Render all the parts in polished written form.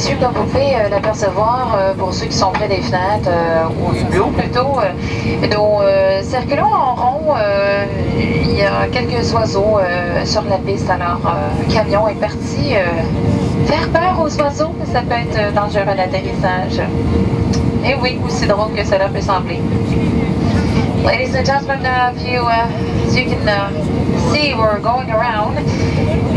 messieurs, comme vous pouvez l'apercevoir, pour ceux qui sont près des fenêtres, ou hublots plutôt, nous circulons en rond. Il y a quelques oiseaux sur la piste, alors le camion est parti faire peur aux oiseaux, ça peut être dangereux à l'atterrissage. Et oui, aussi drôle que cela peut sembler. Ladies and gentlemen, as you can see, we're going around,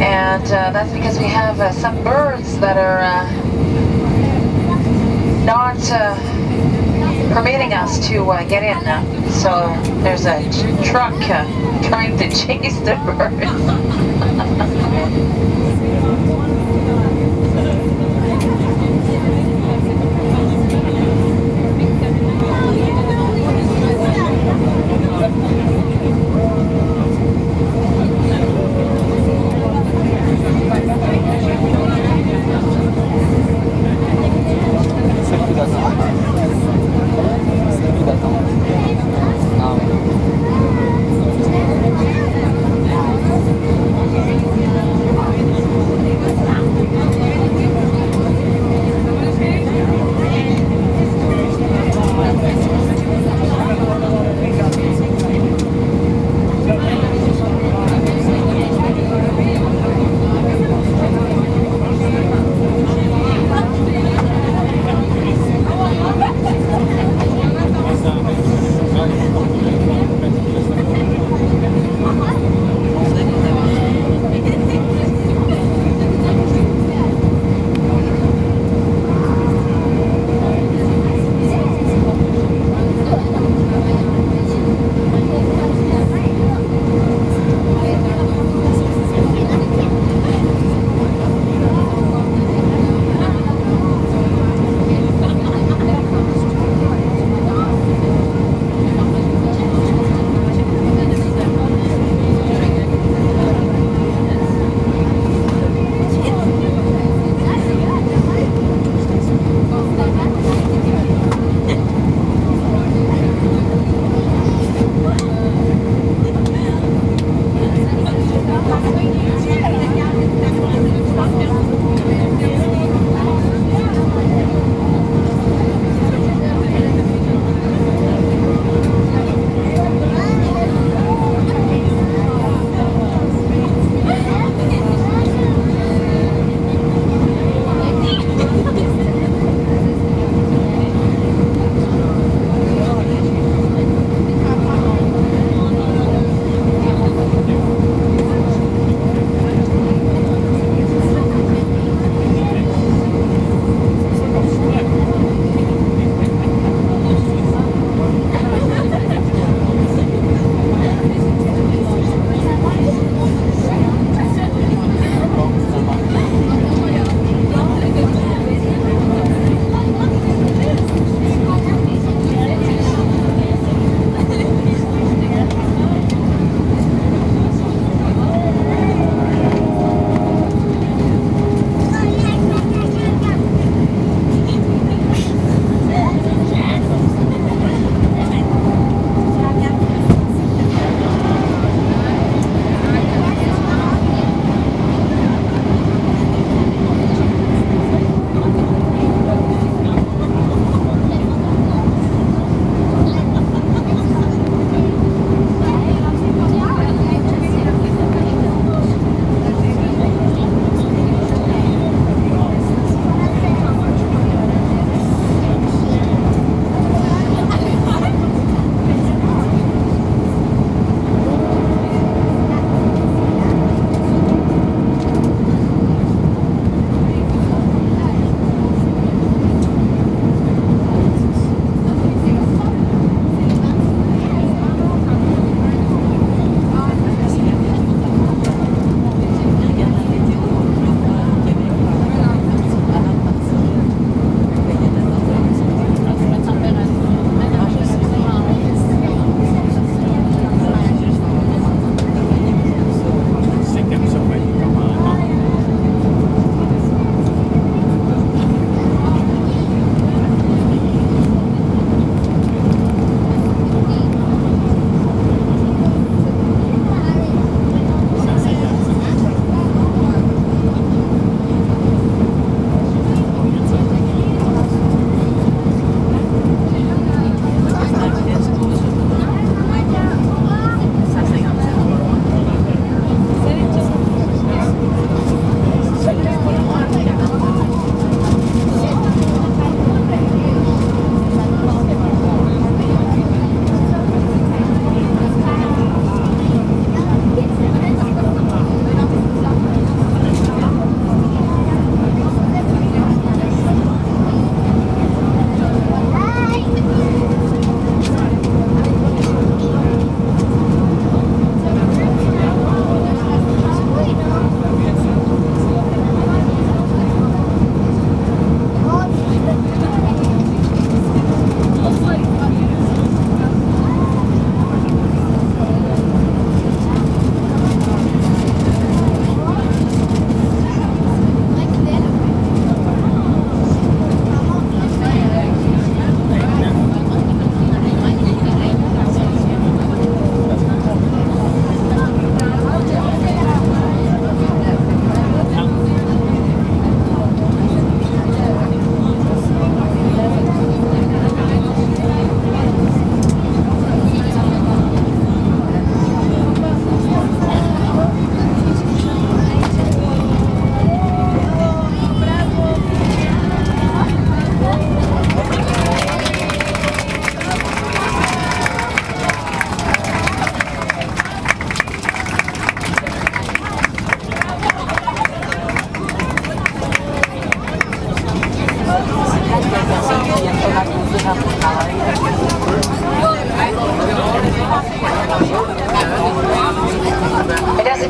and that's because we have some birds that are not permitting us to get in. So there's a truck trying to chase the birds.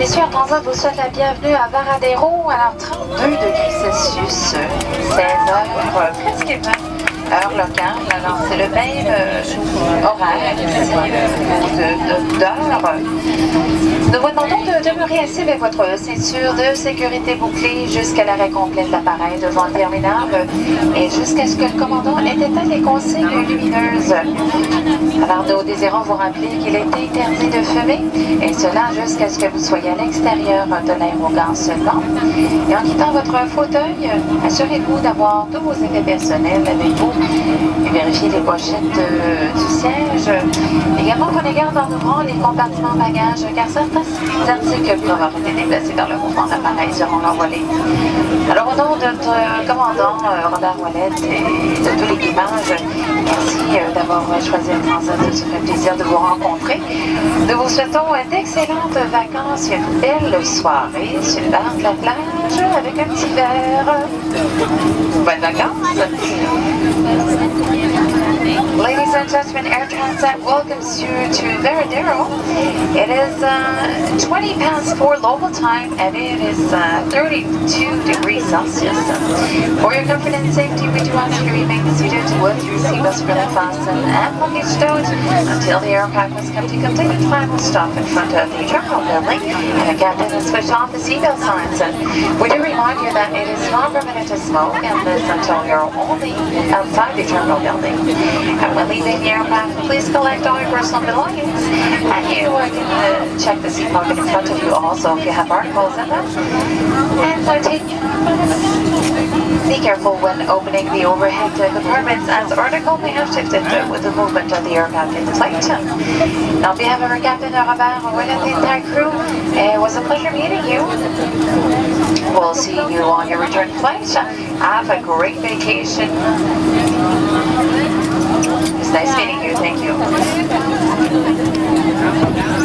Messieurs, Air Transat vous souhaite la bienvenue à Varadero. Alors 32 degrés Celsius, 16 heures, presque 20 heure locale. Alors c'est le même horaire ici d'heure. Nous vous demandons de demeurer assis avec votre ceinture de sécurité bouclée jusqu'à l'arrêt complet de l'appareil devant le terminal et jusqu'à ce que le commandant ait éteint les consignes lumineuses. Alors nous désirons vous rappeler qu'il est interdit de fumer et cela jusqu'à ce que vous soyez à l'extérieur de l'aérogare seulement. Et en quittant votre fauteuil, assurez-vous d'avoir tous vos effets personnels avec vous et vérifiez les pochettes du siège. Également, prenez garde en ouvrant les compartiments bagages car certains articles peuvent avoir été déplacés dans le mouvement de l'appareil durant l'envolée. Alors au nom de notre commandant Robert Ouellette et de tout l'équipage, merci d'avoir choisi le Transat. Ça fait plaisir de vous rencontrer. Nous vous souhaitons d'excellentes vacances et une belle soirée sur le bord de la plage avec un petit verre. Bonnes vacances! Ladies and gentlemen, Air Transat welcomes you to Varadero. It is 20 past 4 local time and it is 32 degrees Celsius. For your comfort and safety, we do ask you to remain seated with your seatbelts firmly fastened and luggage stowed until the aircraft has come to complete its final stop in front of the terminal building and the captain has switched off the seatbelt signs. We do remind you that it is not permitted to smoke and this until you're only outside the terminal building. And when leaving the aircraft, please collect all your personal belongings. And you can check the seat pocket in front of you also if you have articles in them. And be careful when opening the overhead compartments as article may have shifted with the movement of the aircraft in flight. Now, on behalf of our Captain Robert Ouellette and the entire crew, it was a pleasure meeting you. We'll see you on your return flight. Have a great vacation. It's nice meeting you. Thank you.